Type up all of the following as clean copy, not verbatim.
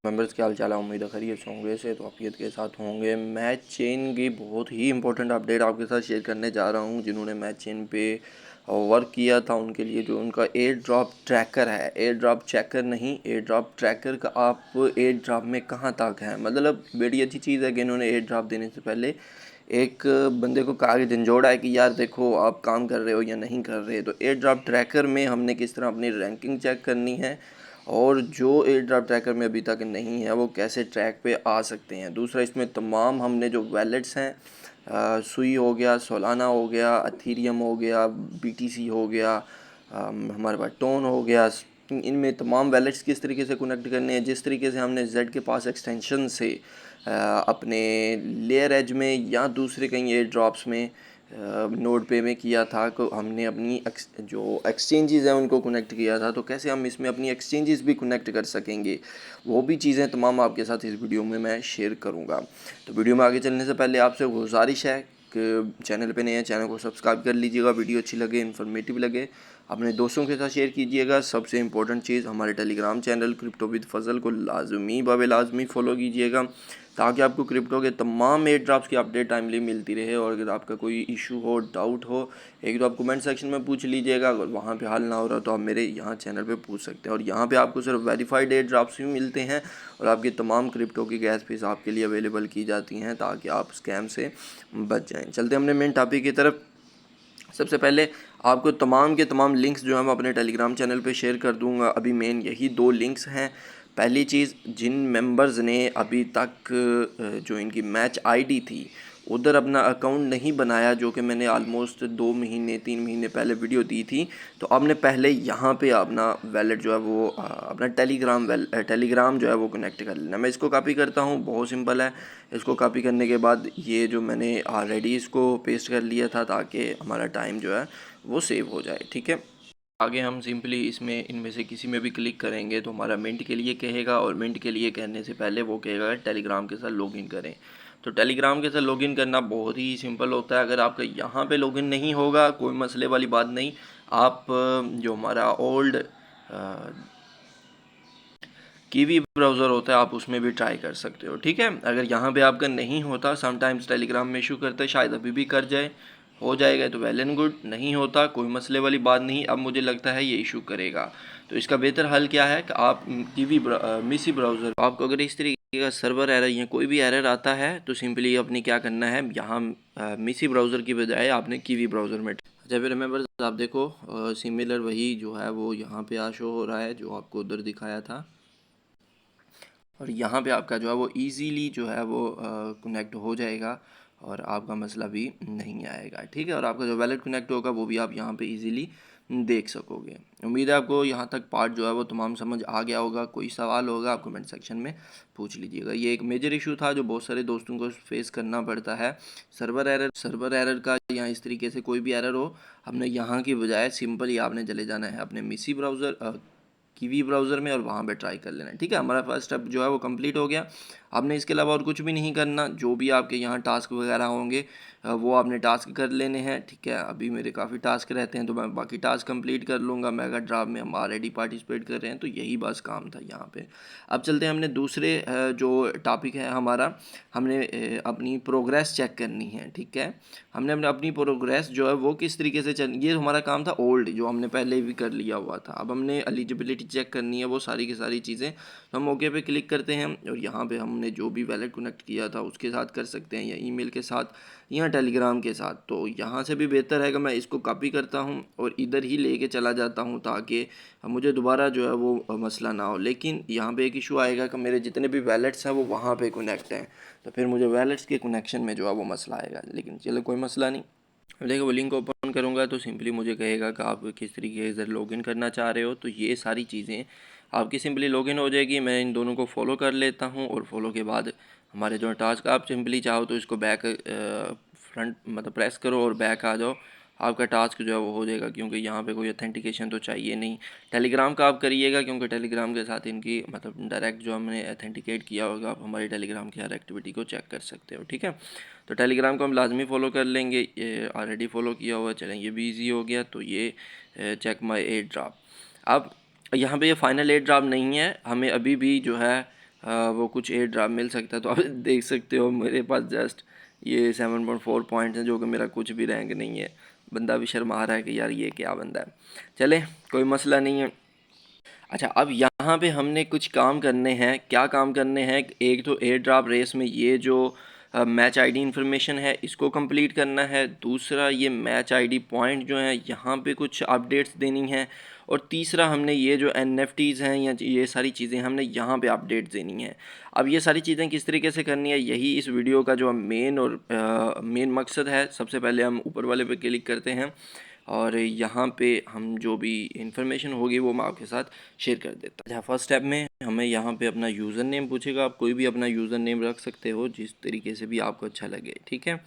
Members क्या हाल चाल है। उम्मीद है खैरियत से होंगे से तो आफियत के साथ होंगे। मैच चेन की बहुत ही इंपॉर्टेंट अपडेट आपके साथ शेयर करने जा रहा हूं। जिन्होंने मैच चेन पे वर्क किया था उनके लिए जो उनका एयर ड्रॉप ट्रैकर है, एयर ड्रॉप चेकर नहीं, एयर ड्रॉप ट्रैकर का आप एयर ड्रॉप में कहाँ तक है, मतलब बड़ी अच्छी चीज़ है कि इन्होंने एयर ड्रॉप देने से पहले एक बंदे को कहा कि झंझोड़ा है कि यार देखो आप काम कर रहे हो या नहीं कर रहे। तो एयर ड्रॉप ट्रैकर में हमने किस तरह अपनी रैंकिंग चेक करनी है और जो एयर ड्रॉप ट्रैकर में अभी तक नहीं है वो कैसे ट्रैक पे आ सकते हैं। दूसरा, इसमें तमाम हमने जो वैलेट्स हैं, सुई हो गया, सोलाना हो गया, अथीरियम हो गया, बीटीसी हो गया, हमारे पास टोन हो गया, इनमें तमाम वैलेट्स किस तरीके से कनेक्ट करने हैं। जिस तरीके से हमने जेड के पास एक्सटेंशन से अपने लेयर एज में या दूसरे कहीं एयर ड्रॉप्स में नोड पे में किया था, तो हमने अपनी जो एक्सचेंजेस हैं उनको कनेक्ट किया था, तो कैसे हम इसमें अपनी एक्सचेंजेस भी कनेक्ट कर सकेंगे, वो भी चीज़ें तमाम आपके साथ इस वीडियो में मैं शेयर करूँगा। तो वीडियो में आगे चलने से पहले आपसे गुजारिश है कि चैनल पे नए हैं, चैनल को सब्सक्राइब कर लीजिएगा। वीडियो अच्छी लगे, इन्फॉर्मेटिव लगे, अपने दोस्तों के साथ शेयर कीजिएगा। सबसे इंपॉर्टेंट चीज़, हमारे टेलीग्राम चैनल क्रिप्टो विद फजल को लाजमी फॉलो कीजिएगा ताकि आपको क्रिप्टो के तमाम एयर ड्रॉप्स की अपडेट टाइमली मिलती रहे। और अगर आपका कोई इशू हो, डाउट हो, एक तो आप कमेंट सेक्शन में पूछ लीजिएगा। अगर वहाँ पे हल ना हो रहा तो आप मेरे यहाँ चैनल पे पूछ सकते हैं। और यहाँ पे आपको सिर्फ वेरीफाइड एयर ड्रॉप्स भी मिलते हैं और आपकी तमाम क्रिप्टो की गैस फीस आपके लिए अवेलेबल की जाती हैं ताकि आप स्कैम से बच जाएँ। चलते हैं अपने मेन टॉपिक की तरफ। सबसे पहले आपको तमाम के तमाम लिंक्स जो है मैं अपने टेलीग्राम चैनल पे शेयर कर दूंगा। अभी मेन यही दो लिंक्स हैं। पहली चीज़, जिन मेंबर्स ने अभी तक जो इनकी मैच आईडी थी उधर अपना अकाउंट नहीं बनाया, जो कि मैंने ऑलमोस्ट 2 महीने 3 महीने पहले वीडियो दी थी, तो आपने पहले यहाँ पे अपना वैलेट जो है वो अपना टेलीग्राम जो है वो कनेक्ट कर लेना। मैं इसको कॉपी करता हूँ, बहुत सिंपल है। इसको कॉपी करने के बाद ये जो मैंने ऑलरेडी इसको पेस्ट कर लिया था ताकि हमारा टाइम जो है वो सेव हो जाए, ठीक है। आगे हम सिंपली इसमें इनमें से किसी में भी क्लिक करेंगे तो हमारा मिंट के लिए कहेगा, और मिंट के लिए कहने से पहले वो कहेगा टेलीग्राम के साथ लॉगिन करें। तो टेलीग्राम के साथ लॉगिन करना बहुत ही सिंपल होता है। अगर आपका यहाँ पे लॉगिन नहीं होगा, कोई मसले वाली बात नहीं। आप जो हमारा ओल्ड कीवी ब्राउज़र होता है आप उसमें भी ट्राई कर सकते हो, ठीक है। अगर यहाँ पे आपका नहीं होता, समटाइम्स टेलीग्राम में इशू करता है, शायद अभी भी कर जाए, हो जाएगा तो वेल एंड गुड, नहीं होता कोई मसले वाली बात नहीं। अब मुझे लगता है ये इशू करेगा, तो इसका बेहतर हल क्या है कि आप मिसी ब्राउज़र, आपको अगर इस तरीके का सर्वर एरर या कोई भी एरर आता है तो सिंपली अपनी क्या करना है, यहाँ मिसी ब्राउज़र की बजाय आपने कीवी ब्राउज़र में। अच्छा फिर रिमेंबर आप देखो सिमिलर वही जो है वो यहाँ पे आ शो हो रहा है जो आपको उधर दिखाया था, और यहाँ पे आपका जो है वो इजीली जो है वो कनेक्ट हो जाएगा और आपका मसला भी नहीं आएगा, ठीक है। और आपका जो वैलेट कनेक्ट होगा वो भी आप यहाँ पे इजीली देख सकोगे। उम्मीद है आपको यहाँ तक पार्ट जो है वो तमाम समझ आ गया होगा। कोई सवाल होगा आप कमेंट सेक्शन में पूछ लीजिएगा। ये एक मेजर इशू था जो बहुत सारे दोस्तों को फेस करना पड़ता है, सर्वर एरर का, या इस तरीके से कोई भी एरर हो, हमने यहाँ की बजाय सिंपली आपने चले जाना है अपने मिसी ब्राउज़र कीवी ब्राउज़र में और वहाँ पे ट्राई कर लेना, ठीक है। हमारा फर्स्ट स्टेप जो है वो कंप्लीट हो गया। आपने इसके अलावा और कुछ भी नहीं करना। जो भी आपके यहाँ टास्क वगैरह होंगे वो आपने टास्क कर लेने हैं, ठीक है। अभी मेरे काफ़ी टास्क रहते हैं तो मैं बाकी टास्क कंप्लीट कर लूँगा। मेगा ड्राफ्ट में हम ऑलरेडी पार्टिसिपेट कर रहे हैं, तो यही बस काम था यहाँ पे। अब चलते हैं हमने दूसरे जो टॉपिक है हमारा, हमने अपनी प्रोग्रेस चेक करनी है, ठीक है। हमने अपनी प्रोग्रेस जो है वो किस तरीके से चल, ये हमारा काम था ओल्ड जो हमने पहले भी कर लिया हुआ था। अब हमने एलिजिबिलिटी चेक करनी है, वो सारी की सारी चीज़ें। तो हम ओके पे क्लिक करते हैं और यहाँ पे हमने जो भी वैलेट कनेक्ट किया था उसके साथ कर सकते हैं, या ईमेल के साथ या टेलीग्राम के साथ। तो यहाँ से भी बेहतर है कि मैं इसको कॉपी करता हूँ और इधर ही लेके चला जाता हूँ ताकि मुझे दोबारा जो है वो मसला ना हो। लेकिन यहाँ पे एक इशू आएगा कि मेरे जितने भी वैलेट्स हैं वो वहाँ पे कनेक्ट हैं, तो फिर मुझे वैलेट्स के कनेक्शन में जो है वो मसला आएगा। लेकिन चलो कोई मसला नहीं। देखो वो लिंक ओपन करूँगा तो सिंपली मुझे कहेगा कि आप किस तरीके से लॉगिन करना चाह रहे हो। तो ये सारी चीज़ें आपकी सिंपली लॉगिन हो जाएगी। मैं इन दोनों को फॉलो कर लेता हूँ और फॉलो के बाद हमारे जो टास्क, आप सिंपली चाहो तो इसको बैक फ्रंट मतलब प्रेस करो और बैक आ जाओ, आपका टास्क जो है वो हो जाएगा। क्योंकि यहाँ पे कोई अथेंटिकेशन तो चाहिए नहीं। टेलीग्राम का आप करिएगा क्योंकि टेलीग्राम के साथ इनकी मतलब डायरेक्ट जो हमने अथेंटिकेट किया होगा, आप हमारी टेलीग्राम की हर एक्टिविटी को चेक कर सकते हो, ठीक है। तो टेलीग्राम को हम लाजमी फ़ॉलो कर लेंगे, ये ऑलरेडी फ़ॉलो किया हुआ। चलें ये भी ईजी हो गया। तो ये चेक माई एयर ड्रॉप। अब यहाँ पे ये फाइनल एयर ड्रॉप नहीं है, हमें अभी भी जो है वो कुछ एयर ड्रॉप मिल सकता है। तो आप देख सकते हो मेरे पास जस्ट ये 7.4 पॉइंट्स हैं, जो कि मेरा कुछ भी रैंक नहीं है। बंदा भी शर्मा रहा है कि यार ये क्या बंदा है। चले, कोई मसला नहीं है। अच्छा, अब यहाँ पे हमने कुछ काम करने हैं। क्या काम करने हैं? एक तो एयर ड्रॉप रेस में ये जो मैच आईडी इन्फॉर्मेशन है इसको कंप्लीट करना है। दूसरा, ये मैच आईडी पॉइंट जो है यहाँ पे कुछ अपडेट्स देनी है। और तीसरा, हमने ये जो एनएफटीज़ हैं या ये सारी चीज़ें हमने यहाँ पे अपडेट्स देनी है। अब ये सारी चीज़ें किस तरीके से करनी है, यही इस वीडियो का जो मेन और मेन मकसद है। सबसे पहले हम ऊपर वाले पे क्लिक करते हैं और यहाँ पे हम जो भी इंफॉर्मेशन होगी वो मैं आपके साथ शेयर कर देता हूँ। अच्छा, फर्स्ट स्टेप में हमें यहाँ पे अपना यूज़र नेम पूछेगा। आप कोई भी अपना यूज़र नेम रख सकते हो जिस तरीके से भी आपको अच्छा लगे, ठीक है।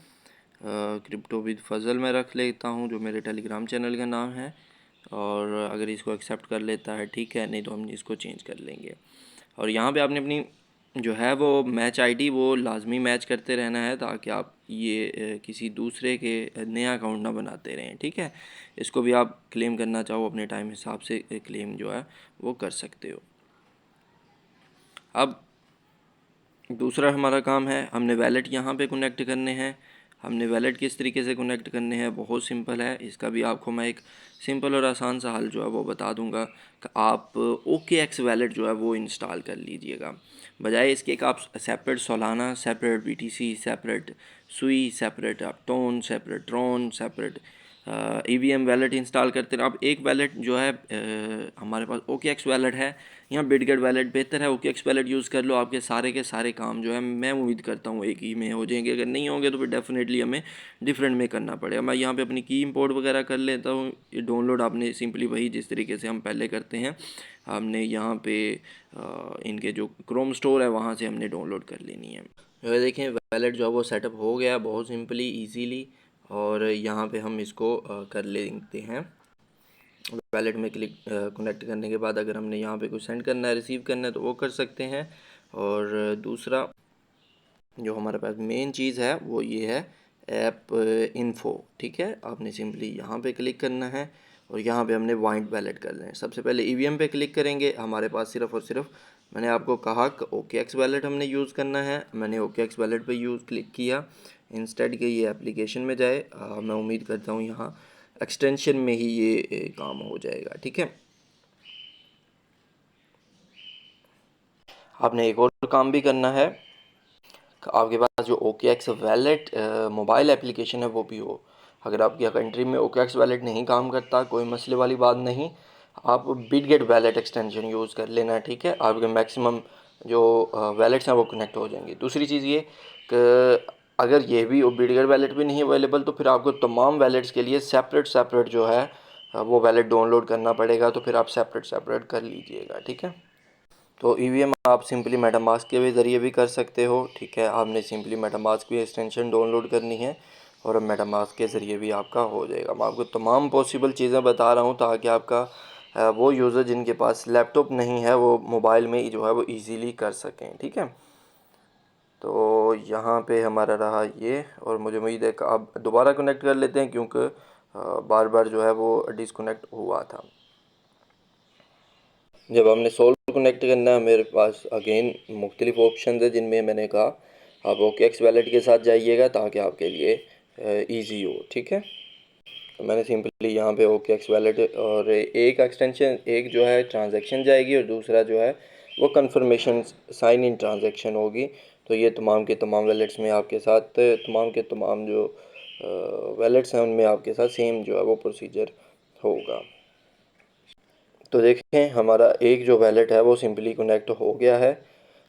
क्रिप्टो विद फजल मैं रख लेता हूँ, जो मेरे टेलीग्राम चैनल का नाम है। और अगर इसको एक्सेप्ट कर लेता है ठीक है, नहीं तो हम इसको चेंज कर लेंगे। और यहाँ पे आपने अपनी जो है वो मैच आईडी वो लाजमी मैच करते रहना है, ताकि आप ये किसी दूसरे के नया अकाउंट ना बनाते रहें, ठीक है। इसको भी आप क्लेम करना चाहो अपने टाइम हिसाब से क्लेम जो है वो कर सकते हो। अब दूसरा हमारा काम है, हमने वैलेट यहाँ पे कनेक्ट करने हैं। हमने वैलेट किस तरीके से कनेक्ट करने हैं, बहुत सिंपल है। इसका भी आपको मैं एक सिंपल और आसान सा हल जो है वो बता दूंगा कि आप OKX वैलेट जो है वो इंस्टॉल कर लीजिएगा। बजाय इसके कि आप separate Solana, separate BTC, separate Sui, separate Aptos, separate Tron, separate EVM wallet install करते रहे। अब एक वैलेट जो है हमारे पास OKX वैलेट है, यहाँ बिटगेट वैलेट बेहतर है। OKX वैलेट यूज़ कर लो, आपके सारे के सारे काम जो है मैं उम्मीद करता हूँ एक ही में हो जाएंगे। अगर नहीं होंगे तो फिर डेफिनेटली हमें डिफरेंट में करना पड़ेगा। मैं यहाँ पे अपनी की इंपोर्ट वगैरह कर लेता हूँ। ये डाउनलोड आपने सिंपली वही जिस तरीके से हम पहले करते हैं, हमने यहाँ पे इनके जो क्रोम स्टोर है वहाँ से हमने डाउनलोड कर लेनी है। ये देखें वैलेट जो है वो सेटअप हो गया बहुत सिंपली ईजीली। और यहाँ पे हम इसको कर लेते हैं। वैलेट में क्लिक कनेक्ट करने के बाद अगर हमने यहाँ पे कुछ सेंड करना है, रिसीव करना है तो वो कर सकते हैं। और दूसरा जो हमारे पास मेन चीज़ है वो ये है ऐप इन्फो, ठीक है। आपने सिंपली यहाँ पे क्लिक करना है और यहाँ पे हमने वाइंड वैलेट कर लें। सबसे पहले EVM पे क्लिक करेंगे। हमारे पास सिर्फ़ और सिर्फ मैंने आपको कहा कि OKX वैलेट हमने यूज़ करना है। मैंने OKX वैलेट पे यूज़ क्लिक किया। इंस्टेड के ये एप्लीकेशन में जाए। मैं उम्मीद करता हूँ यहाँ एक्सटेंशन में ही ये काम हो जाएगा, ठीक है। आपने एक और काम भी करना है कि आपके पास जो OKX वैलेट मोबाइल एप्लीकेशन है वो भी हो। अगर आपकी कंट्री में OKX वैलेट नहीं काम करता, कोई मसले वाली बात नहीं, आप बिटगेट वैलेट एक्सटेंशन यूज़ कर लेना, ठीक है। आपके मैक्सिमम जो वैलेट्स हैं वो कनेक्ट हो जाएंगे। दूसरी चीज़ ये कि अगर ये भी बिटगेट वैलेट भी नहीं अवेलेबल तो फिर आपको तमाम वैलेट्स के लिए सेपरेट सेपरेट जो है वो वैलेट डाउनलोड करना पड़ेगा। तो फिर आप सेपरेट सेपरेट कर लीजिएगा, ठीक है। तो EVM आप सिंपली मेटामास्क के भी ज़रिए भी कर सकते हो, ठीक है। आपने सिंपली मेटामास्क की एक्सटेंशन डाउनलोड करनी है और अब मेटामास्क के ज़रिए भी आपका हो जाएगा। मैं आपको तमाम पॉसिबल चीज़ें बता रहा हूँ ताकि आपका वो यूज़र जिनके पास लैपटॉप नहीं है वो मोबाइल में ही जो है वो इजीली कर सकें, ठीक है। तो यहाँ पे हमारा रहा ये, और मुझे उम्मीद है कि आप दोबारा कनेक्ट कर लेते हैं क्योंकि बार बार जो है वो डिसकनेक्ट हुआ था। जब हमने सोल्व कनेक्ट करना है मेरे पास अगेन मुख्तलिफ ऑप्शन है जिनमें मैंने कहा आप OKX वैलेट के साथ जाइएगा ताकि आपके लिए ईजी हो, ठीक है। तो मैंने सिंपली यहाँ पे OKX वैलेट और एक एक्सटेंशन, एक जो है ट्रांजैक्शन जाएगी और दूसरा जो है वो कंफर्मेशन साइन इन ट्रांजैक्शन होगी। तो ये तमाम के तमाम वैलेट्स में आपके साथ तमाम के तमाम जो वैलेट्स हैं उनमें आपके साथ सेम जो है वो प्रोसीजर होगा। तो देखें हमारा एक जो वैलेट है वो सिंपली कनेक्ट हो गया है।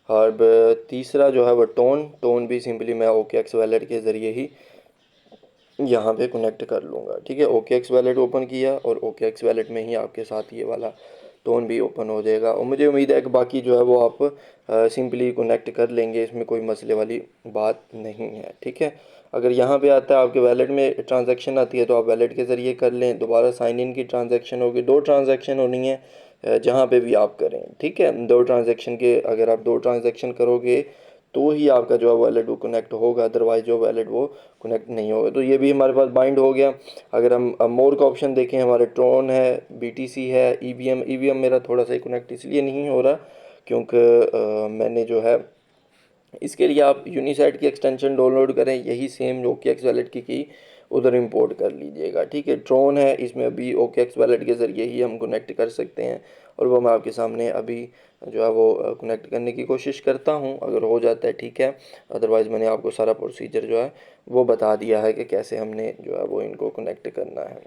और तीसरा जो है वो टोन भी सिंपली मैं OKX वैलेट के ज़रिए ही यहाँ पे कनेक्ट कर लूँगा, ठीक है। OKX वैलेट ओपन किया और OKX वैलेट में ही आपके साथ ये वाला टोन भी ओपन हो जाएगा। और मुझे उम्मीद है कि बाकी जो है वो आप सिंपली कनेक्ट कर लेंगे, इसमें कोई मसले वाली बात नहीं है, ठीक है। अगर यहाँ पे आता है आपके वैलेट में ट्रांजैक्शन आती है तो आप वैलेट के ज़रिए कर लें। दोबारा साइन इन की ट्रांजैक्शन होगी, 2 ट्रांजैक्शन होनी है जहाँ पे भी आप करें, ठीक है। 2 ट्रांजैक्शन के अगर आप 2 ट्रांजैक्शन करोगे तो ही आपका जो है वैलेट वो कनेक्ट होगा, अदरवाइज जो वैलेट वो कनेक्ट नहीं होगा। तो ये भी हमारे पास बाइंड हो गया। अगर हम मोर का ऑप्शन देखें, हमारे ट्रॉन है, BTC है, EVM मेरा थोड़ा सा कनेक्ट इसलिए नहीं हो रहा क्योंकि मैंने जो है इसके लिए आप यूनिसेट की एक्सटेंशन डाउनलोड करें, यही सेम OKX वैलेट की उधर इंपोर्ट कर लीजिएगा। ठीक है, ट्रोन है, इसमें अभी OKX वैलेट के ज़रिए ही हम कनेक्ट कर सकते हैं, और वो मैं आपके सामने अभी जो है वो कनेक्ट करने की कोशिश करता हूँ। अगर हो जाता है ठीक है, अदरवाइज़ मैंने आपको सारा प्रोसीजर जो है वो बता दिया है कि कैसे हमने जो है वो इनको कनेक्ट करना है।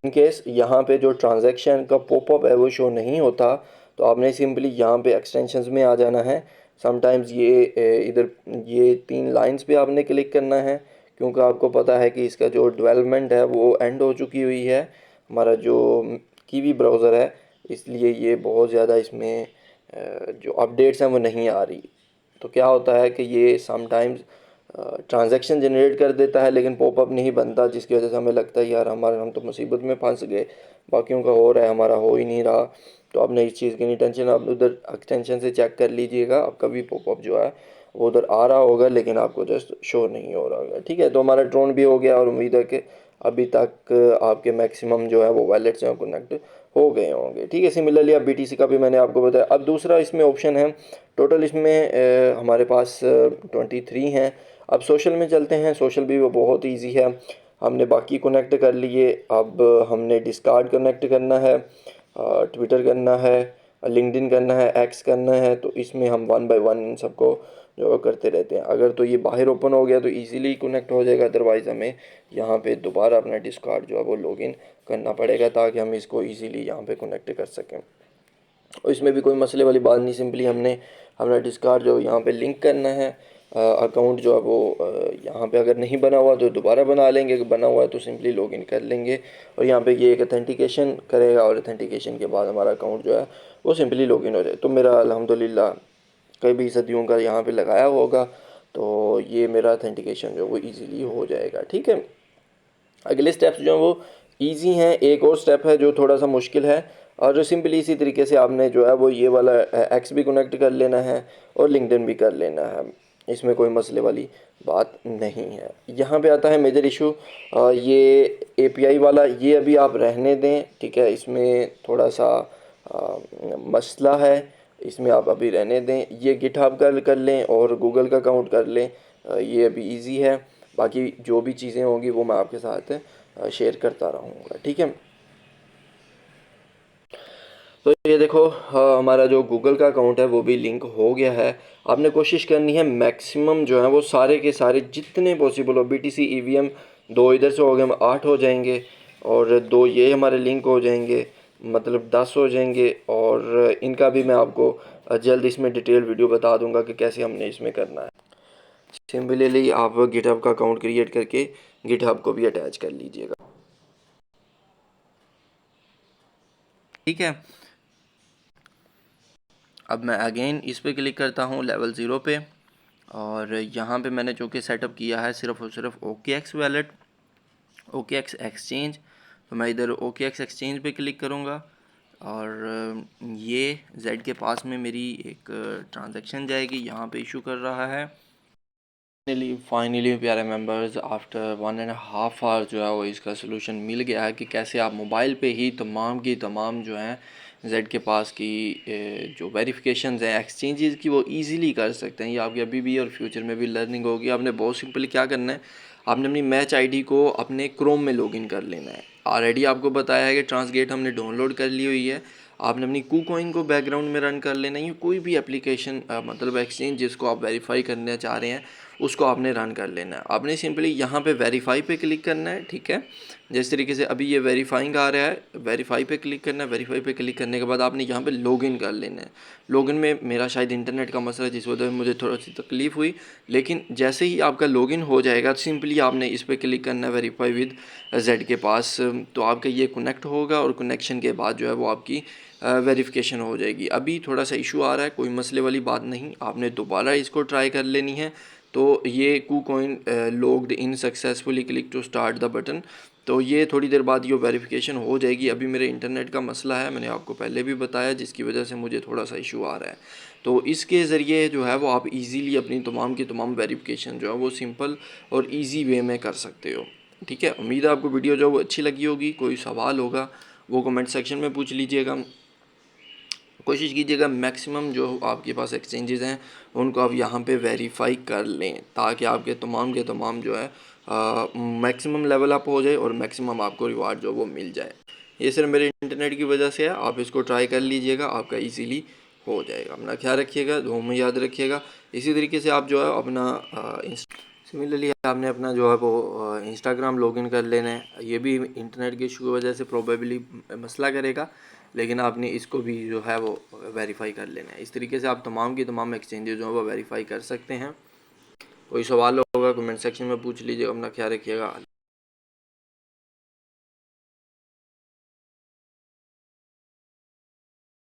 इन केस यहाँ पे जो ट्रांजैक्शन का पॉपअप है वो शो नहीं होता, तो आपने सिंपली यहाँ पे एक्सटेंशंस में आ जाना है। समटाइम्स ये इधर ये 3 लाइंस पे आपने क्लिक करना है, क्योंकि आपको पता है कि इसका जो डेवलपमेंट है वो एंड हो चुकी हुई है, हमारा जो कीवी ब्राउज़र है, इसलिए ये बहुत ज़्यादा इसमें जो अपडेट्स हैं वो नहीं आ रही। तो क्या होता है कि ये समटाइम्स ट्रांजैक्शन जनरेट कर देता है लेकिन पॉपअप नहीं बनता, जिसकी वजह से हमें लगता है यार हम तो मुसीबत में फंस गए, बाकियों का हो रहा है, हमारा हो ही नहीं रहा। तो आपने इस चीज़ की नहीं टेंशन, आप उधर एक्सटेंशन से चेक कर लीजिएगा, आपका भी पॉपअप जो है वो उधर आ रहा होगा लेकिन आपको जस्ट शो नहीं हो रहा होगा। ठीक है, तो हमारा ड्रोन भी हो गया, और उम्मीद है कि अभी तक आपके मैक्सिमम जो है वो वैलेट्स हैं कनेक्ट हो गए होंगे। ठीक है, सिमिलरली अब BTC का भी मैंने आपको बताया। अब दूसरा इसमें ऑप्शन है, टोटल इसमें हमारे पास 23 हैं। अब सोशल में चलते हैं, सोशल भी वो बहुत इजी है, हमने बाकी कनेक्ट कर लिए। अब हमने डिस्कार्ड कनेक्ट करना है, ट्विटर करना है, लिंक्डइन करना है, एक्स करना है, तो इसमें हम 1 बाय 1 इन सबको जो करते रहते हैं। अगर तो ये बाहर ओपन हो गया तो इजीली कनेक्ट हो जाएगा, अदरवाइज़ हमें यहाँ पे दोबारा अपना डिस्कार्ड जो है वो लॉगिन करना पड़ेगा, ताकि हम इसको इजीली यहाँ पे कनेक्ट कर सकें। और इसमें भी कोई मसले वाली बात नहीं, सिंपली हमने अपना डिस्कार्ड जो यहाँ पे लिंक करना है, अकाउंट जो है वो यहाँ पे अगर नहीं बना हुआ तो दोबारा बना लेंगे, अगर बना हुआ है तो सिंपली लॉगिन कर लेंगे, और यहाँ पे ये एक अथेंटिकेशन करेगा, और अथेंटिकेशन के बाद हमारा अकाउंट जो है वो सिंपली लॉगिन हो जाए। तो मेरा अल्हम्दुलिल्लाह कई भी सदियों का यहाँ पे लगाया होगा, तो ये मेरा अथेंटिकेशन जो है वो ईज़िली हो जाएगा। ठीक है, अगले स्टेप्स जो हैं वो इजी हैं, एक और स्टेप है जो थोड़ा सा मुश्किल है, और जो सिंपली इसी तरीके से आपने जो है वो ये वाला एक्स भी कनेक्ट कर लेना है और लिंक्डइन भी कर लेना है, इसमें कोई मसले वाली बात नहीं है। यहाँ पे आता है मेजर इशू, ये API वाला, ये अभी आप रहने दें। ठीक है, इसमें थोड़ा सा मसला है, इसमें आप अभी रहने दें। ये गिटहब कर लें और गूगल का अकाउंट कर लें, ये अभी इजी है। बाकी जो भी चीज़ें होंगी वो मैं आपके साथ शेयर करता रहूँगा। ठीक है, तो ये देखो, हमारा जो गूगल का अकाउंट है वो भी लिंक हो गया है। आपने कोशिश करनी है मैक्सिमम जो है वो सारे के सारे जितने पॉसिबल हो, BTC EVM 2 इधर से हो गए, हम 8 हो जाएंगे, और 2 ये हमारे लिंक हो जाएंगे, मतलब 10 हो जाएंगे। और इनका भी मैं आपको जल्द इसमें डिटेल वीडियो बता दूंगा कि कैसे हमने इसमें करना है। सिमिलरली आप गिटहब का अकाउंट क्रिएट करके गिटहब को भी अटैच कर लीजिएगा। ठीक है, अब मैं अगेन इस पे क्लिक करता हूँ लेवल 0 पे, और यहाँ पे मैंने जो कि सेटअप किया है सिर्फ और सिर्फ OKX वैलेट, OKX एक्सचेंज। तो मैं इधर OKX एक्सचेंज पे क्लिक करूँगा, और ये Z के पास में मेरी एक ट्रांजैक्शन जाएगी, यहाँ पे इशू कर रहा है। फाइनली प्यारे मेंबर्स, आफ्टर 1.5 आवर जो है वो इसका सोल्यूशन मिल गया है कि कैसे आप मोबाइल पे ही तमाम की तमाम जो हैं जेड के पास की जो वेरिफिकेशंस हैं एक्सचेंजेस की वो इजीली कर सकते हैं। ये आपकी अभी भी और फ्यूचर में भी लर्निंग होगी। आपने बहुत सिंपली क्या करना है, आपने अपनी मैच आईडी को अपने क्रोम में लॉगिन कर लेना है। ऑलरेडी आपको बताया है कि ट्रांसगेट हमने डाउनलोड कर ली हुई है। आपने अपनी KuCoin को बैकग्राउंड में रन कर लेना है, कोई भी एप्लीकेशन मतलब एक्सचेंज जिसको आप वेरीफाई करना चाह रहे हैं उसको आपने रन कर लेना है। आपने सिंपली यहाँ पे वेरीफाई पे क्लिक करना है। ठीक है, जिस तरीके से अभी ये वेरीफाइंग आ रहा है, वेरीफाई पे क्लिक करना है। वेरीफाई पे क्लिक करने के बाद आपने यहाँ पे लॉगिन कर लेना है। लॉगिन में मेरा शायद इंटरनेट का मसला है जिस वजह से मुझे थोड़ी सी तकलीफ़ हुई, लेकिन जैसे ही आपका लॉगिन हो जाएगा सिंपली आपने इस पर क्लिक करना है वेरीफाई विद जेड के पास, तो आपका ये कनेक्ट होगा, और कनेक्शन के बाद जो है वो आपकी वेरिफिकेशन हो जाएगी। अभी थोड़ा सा इशू आ रहा है, कोई मसले वाली बात नहीं, आपने दोबारा इसको ट्राई कर लेनी है। तो ये KuCoin logged in successfully, click to start the button, तो ये थोड़ी देर बाद ये वेरिफिकेशन हो जाएगी। अभी मेरे इंटरनेट का मसला है, मैंने आपको पहले भी बताया, जिसकी वजह से मुझे थोड़ा सा इशू आ रहा है। तो इसके ज़रिए जो है वो आप इजीली अपनी तमाम की तमाम वेरिफिकेशन जो है वो सिंपल और इजी वे में कर सकते हो। ठीक है, उम्मीद है आपको वीडियो जो है वो अच्छी लगी होगी। कोई सवाल होगा वो कमेंट सेक्शन में पूछ लीजिएगा। कोशिश कीजिएगा मैक्सिमम जो आपके पास एक्सचेंजेस हैं उनको आप यहाँ पे वेरीफाई कर लें, ताकि आपके तमाम के तमाम जो है मैक्सिमम लेवल अप हो जाए और मैक्सिमम आपको रिवार्ड जो वो मिल जाए। ये सिर्फ मेरे इंटरनेट की वजह से है, आप इसको ट्राई कर लीजिएगा, आपका इजीली हो जाएगा। अपना ख्याल रखिएगा, दुआ में याद रखिएगा। इसी तरीके से आप जो है अपना सिमिलरली आपने अपना जो है वो इंस्टाग्राम लॉगिन कर लेना है। ये भी इंटरनेट के इशू की वजह से प्रोबेबली मसला करेगा, लेकिन आपने इसको भी जो है वो वेरीफाई कर लेना है। इस तरीके से आप तमाम की तमाम एक्सचेंजेस जो है वो वेरीफाई कर सकते हैं। कोई सवाल होगा कमेंट सेक्शन में पूछ लीजिएगा। अपना ख्याल रखिएगा।